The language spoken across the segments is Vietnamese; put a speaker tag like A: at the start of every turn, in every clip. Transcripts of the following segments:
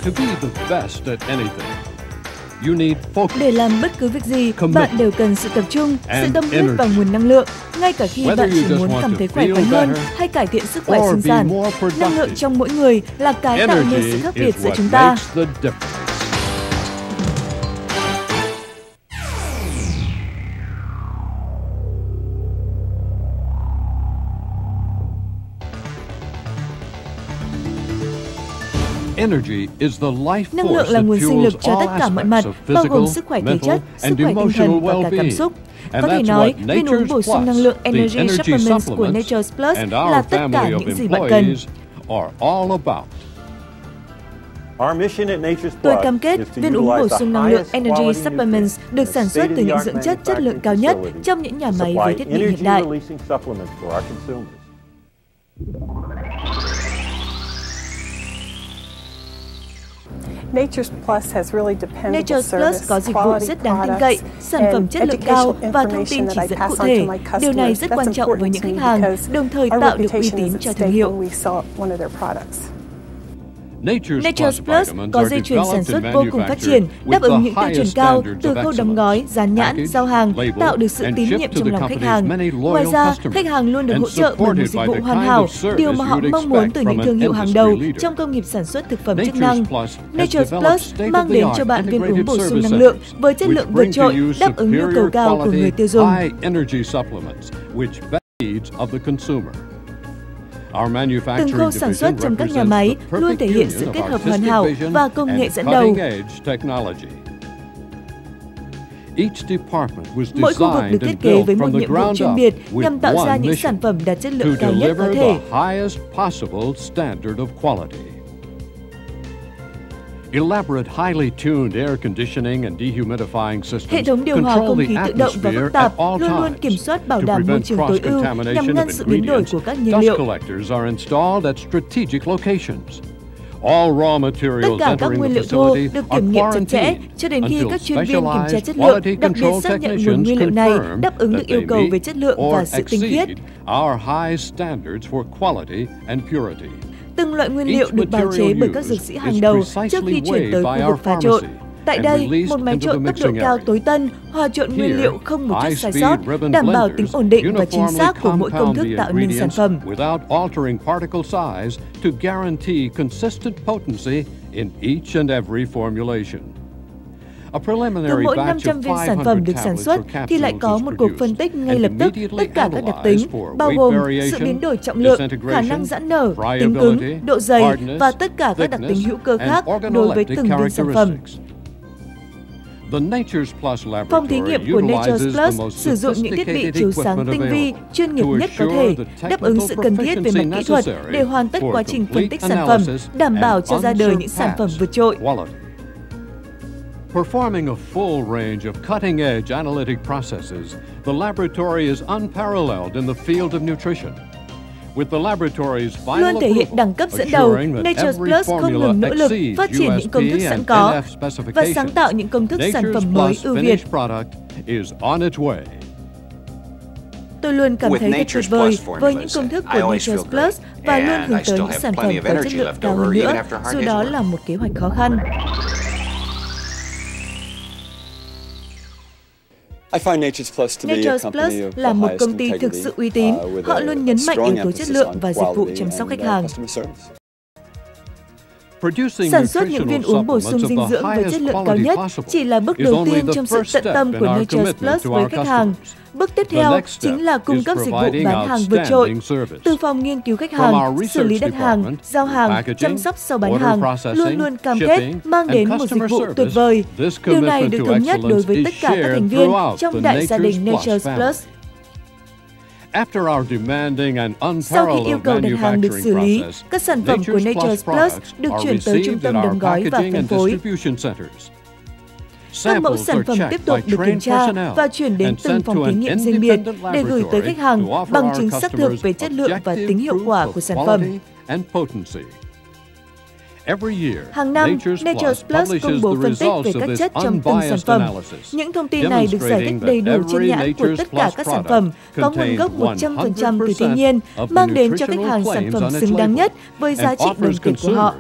A: To be the best at anything, you need focus.
B: Để làm bất cứ việc gì,
A: Commitment
B: bạn đều cần sự tập trung, sự
A: and
B: tâm huyết
A: energy.
B: và nguồn năng lượng. Ngay cả khi
A: Whether
B: bạn
A: you
B: chỉ
A: just
B: muốn
A: want
B: cảm
A: to
B: thấy khỏe
A: feel
B: khoắn hơn
A: better
B: hay cải thiện sức khỏe
A: or
B: sinh
A: be
B: sản,
A: more
B: năng lượng
A: productive,
B: trong mỗi người là cái tạo nên sự
A: energy
B: khác
A: is
B: biệt giữa
A: what
B: chúng ta.
A: makes the difference. Energy is the life
B: Năng
A: force
B: lượng là
A: that
B: nguồn sinh
A: fuels
B: lực cho
A: all
B: tất cả mọi
A: aspects
B: mặt,
A: of
B: bao gồm
A: physical,
B: sức khỏe thể
A: mental,
B: chất, sức
A: and
B: khỏe tinh
A: emotional
B: thần và cả cảm
A: well-being.
B: xúc.
A: And
B: Có thể
A: that's
B: nói,
A: what
B: viên uống
A: Nature's
B: bổ sung
A: Plus,
B: năng lượng
A: the
B: Energy
A: energy
B: Supplements của
A: supplements,
B: Nature's Plus
A: and
B: là
A: our
B: tất cả
A: family of
B: những gì bạn cần.
A: employees are all about.
B: Tôi cam kết viên uống bổ sung năng lượng Energy Supplements được sản xuất từ những dưỡng chất chất lượng cao nhất trong những nhà máy với thiết bị hiện đại.
C: Nature's Plus
B: có dịch vụ rất đáng tin cậy, sản phẩm chất lượng cao và thông tin chỉ dẫn cụ thể. Điều này rất quan trọng với những khách hàng, đồng thời tạo được uy tín cho thương hiệu. Nature's Plus có dây chuyền sản xuất vô cùng phát triển, đáp ứng những tiêu chuẩn cao từ khâu đóng gói, dán nhãn, giao hàng, tạo được sự tín nhiệm trong lòng khách hàng. Ngoài ra, khách hàng luôn được hỗ trợ bởi một dịch vụ hoàn hảo, điều mà họ mong muốn từ những thương hiệu hàng đầu trong công nghiệp sản xuất thực phẩm chức năng. Nature's Plus mang đến cho bạn viên uống bổ sung năng lượng với chất lượng vượt trội, đáp ứng nhu cầu cao của người tiêu dùng. Từng khâu sản xuất trong các nhà máy luôn thể hiện sự kết hợp hoàn hảo và công nghệ dẫn đầu. Mỗi khu vực được thiết kế với một nhiệm vụ chuyên biệt nhằm tạo ra những sản phẩm đạt chất lượng cao nhất có thể. Hệ thống điều hòa không khí tự động và phức tạp luôn luôn kiểm soát bảo đảm môi trường tối ưu nhằm ngăn sự biến đổi của các nhiên liệu. Tất cả các nguyên liệu thô được kiểm nghiệm chặt chẽ cho đến khi các chuyên viên kiểm tra chất lượng đặc biệt xác nhận nguồn nguyên liệu này đáp ứng được yêu cầu về chất lượng và sự tinh khiết. Từng loại nguyên liệu được bào chế bởi các dược sĩ hàng đầu trước khi chuyển tới khu vực pha trộn. Tại đây, một máy trộn tốc độ cao tối tân hòa trộn nguyên liệu không một chút sai sót, đảm bảo tính ổn định và chính xác của mỗi công thức tạo nên sản phẩm. Cứ mỗi 500 viên sản phẩm được sản xuất thì lại có một cuộc phân tích ngay lập tức tất cả các đặc tính, bao gồm sự biến đổi trọng lượng, khả năng giãn nở, tính cứng, độ dày và tất cả các đặc tính hữu cơ khác đối với từng viên sản phẩm. Phòng thí nghiệm của Nature's Plus sử dụng những thiết bị chiếu sáng tinh vi, chuyên nghiệp nhất có thể, đáp ứng sự cần thiết về mặt kỹ thuật để hoàn tất quá trình phân tích sản phẩm, đảm bảo cho ra đời những sản phẩm vượt trội.
A: Performing a full range of cutting-edge analytic processes, the laboratory is unparalleled in the field of nutrition.
B: Luôn thể hiện đẳng cấp dẫn đầu, Nature's Plus không ngừng nỗ lực phát triển những công thức sẵn có và sáng tạo những công thức sản phẩm mới ưu việt. Tôi luôn cảm thấy thật tuyệt vời với những công thức của Nature's Plus và luôn hướng tới những sản phẩm có chất lượng cao hơn nữa, dù đó là một kế hoạch khó khăn. Nature's Plus là một công ty thực sự uy tín. Họ luôn nhấn mạnh yếu tố chất lượng và dịch vụ chăm sóc khách hàng. Sản xuất những viên uống bổ sung dinh dưỡng với chất lượng cao nhất chỉ là bước đầu tiên trong sự tận tâm của Nature's Plus với khách hàng. Bước tiếp theo chính là cung cấp dịch vụ bán hàng vượt trội. Từ phòng nghiên cứu khách hàng, xử lý đặt hàng, giao hàng, chăm sóc sau bán hàng, luôn luôn cam kết mang đến một dịch vụ tuyệt vời. Điều này được thống nhất đối với tất cả các thành viên trong đại gia đình Nature's Plus. Sau khi yêu cầu đặt hàng được xử lý, các sản phẩm của Nature's Plus được chuyển tới trung tâm đóng gói và phân phối. Các mẫu sản phẩm tiếp tục được kiểm tra và chuyển đến từng phòng thí nghiệm riêng biệt để gửi tới khách hàng bằng chứng xác thực về chất lượng và tính hiệu quả của sản phẩm. Hàng năm, Nature Plus công bố phân tích về các chất trong từng sản phẩm. Những thông tin này được giải thích đầy đủ trên nhãn của tất cả các sản phẩm, có nguồn gốc 100% từ thiên nhiên, mang đến cho khách hàng sản phẩm xứng đáng nhất với giá trị đồng tiền của họ.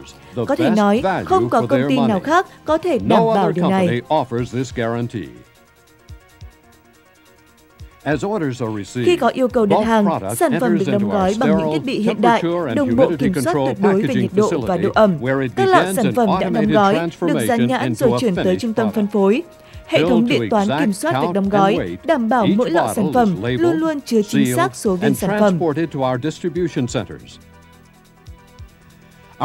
B: Có thể nói, không có công ty nào khác có thể đảm bảo điều này. Khi có yêu cầu đặt hàng, sản phẩm được đóng gói bằng những thiết bị hiện đại, đồng bộ kiểm soát tuyệt đối về nhiệt độ và độ ẩm. Các loại sản phẩm đã đóng gói được dán nhãn rồi chuyển tới trung tâm phân phối. Hệ thống điện toán kiểm soát việc đóng gói, đảm bảo mỗi lọ sản phẩm luôn luôn chứa chính xác số viên sản phẩm.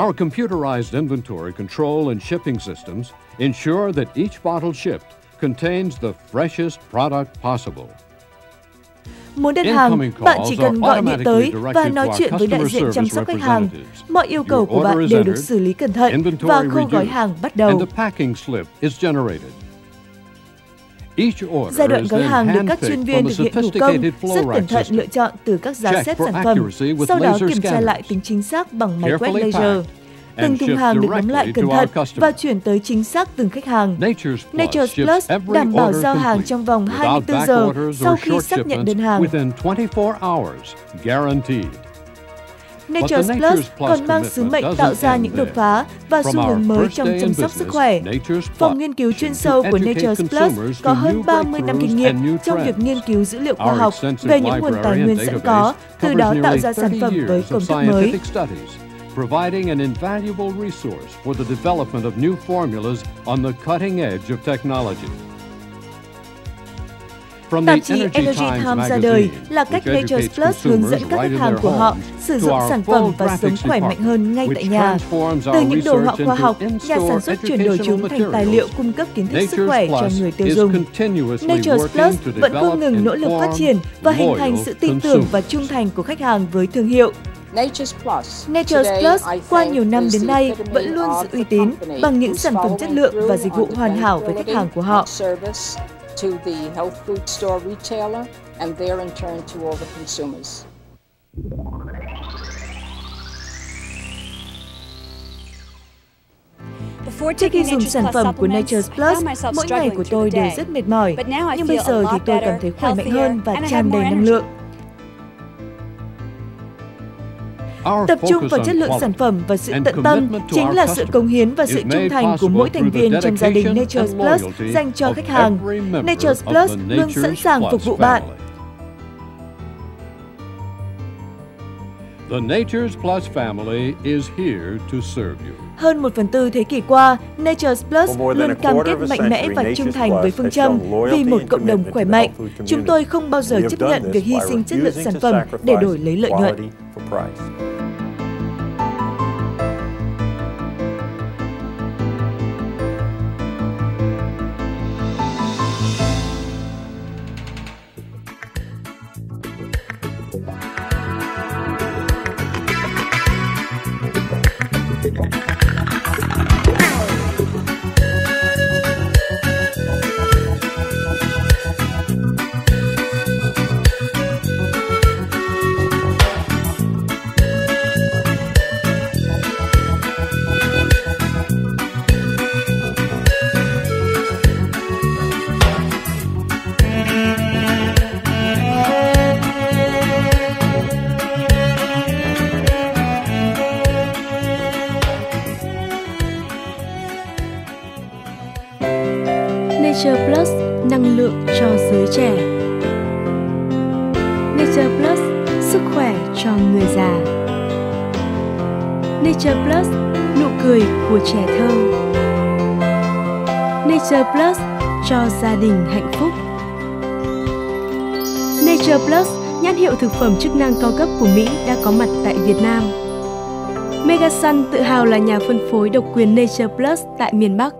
A: Our computerized inventory control and shipping systems ensure that each bottle shipped contains the freshest product possible.
B: Muốn đặt hàng, bạn chỉ cần gọi điện tới và nói chuyện với đại diện chăm sóc khách hàng. Mọi yêu cầu của bạn đều được xử lý cẩn thận và khâu gói hàng bắt đầu. Giai đoạn gói hàng được các chuyên viên thực hiện thủ công, rất cẩn thận lựa chọn từ các giá xếp sản phẩm, sau đó kiểm tra lại tính chính xác bằng máy quét laser. Từng thùng hàng được đóng lại cẩn thận và chuyển tới chính xác từng khách hàng. Nature Plus đảm bảo giao hàng trong vòng 24 giờ sau khi xác nhận đơn hàng. Nature Plus còn mang sứ mệnh tạo ra những đột phá và xu hướng mới trong chăm sóc sức khỏe. Phòng nghiên cứu chuyên sâu của Nature Plus có hơn 30 năm kinh nghiệm trong việc nghiên cứu dữ liệu khoa học về những nguồn tài nguyên sẵn có, từ đó tạo ra sản phẩm với công thức mới.
A: Providing an invaluable resource for the development of new formulas on the cutting edge of technology.
B: Tạp chí Energy Times ra đời là cách Nature Plus hướng dẫn các khách hàng của họ sử dụng sản phẩm và sống khỏe mạnh hơn ngay tại nhà. Từ những đồ họa khoa học, nhà sản xuất chuyển đổi chúng thành tài liệu cung cấp kiến thức sức khỏe cho người tiêu dùng. Nature Plus vẫn không ngừng nỗ lực phát triển và hình thành sự tin tưởng và trung thành của khách hàng với thương hiệu. Nature Plus qua nhiều năm đến nay vẫn luôn giữ uy tín bằng những sản phẩm chất lượng và dịch vụ hoàn hảo với khách hàng của họ.
D: To the health food store retailer and their in turn to all the consumers.
B: Trước khi dùng sản phẩm của Nature Plus, mỗi ngày của tôi đều rất mệt mỏi, nhưng bây giờ thì tôi cảm thấy khỏe mạnh hơn và tràn đầy năng lượng. Tập trung vào chất lượng sản phẩm và sự tận tâm chính là sự cống hiến và sự trung thành của mỗi thành viên trong gia đình Nature Plus dành cho khách hàng. Nature Plus luôn sẵn sàng phục vụ bạn.
A: The Nature Plus family is here to serve you.
B: Hơn 1/4 thế kỷ qua, Nature Plus luôn cam kết mạnh mẽ và trung thành với phương châm vì một cộng đồng khỏe mạnh. Chúng tôi không bao giờ chấp nhận việc hy sinh chất lượng sản phẩm để đổi lấy lợi nhuận. Nature Plus, năng lượng cho giới trẻ. Nature Plus, sức khỏe cho người già. Nature Plus, nụ cười của trẻ thơ. Nature Plus, cho gia đình hạnh phúc. Nature Plus, nhãn hiệu thực phẩm chức năng cao cấp của Mỹ đã có mặt tại Việt Nam. Megasun tự hào là nhà phân phối độc quyền Nature Plus tại miền Bắc.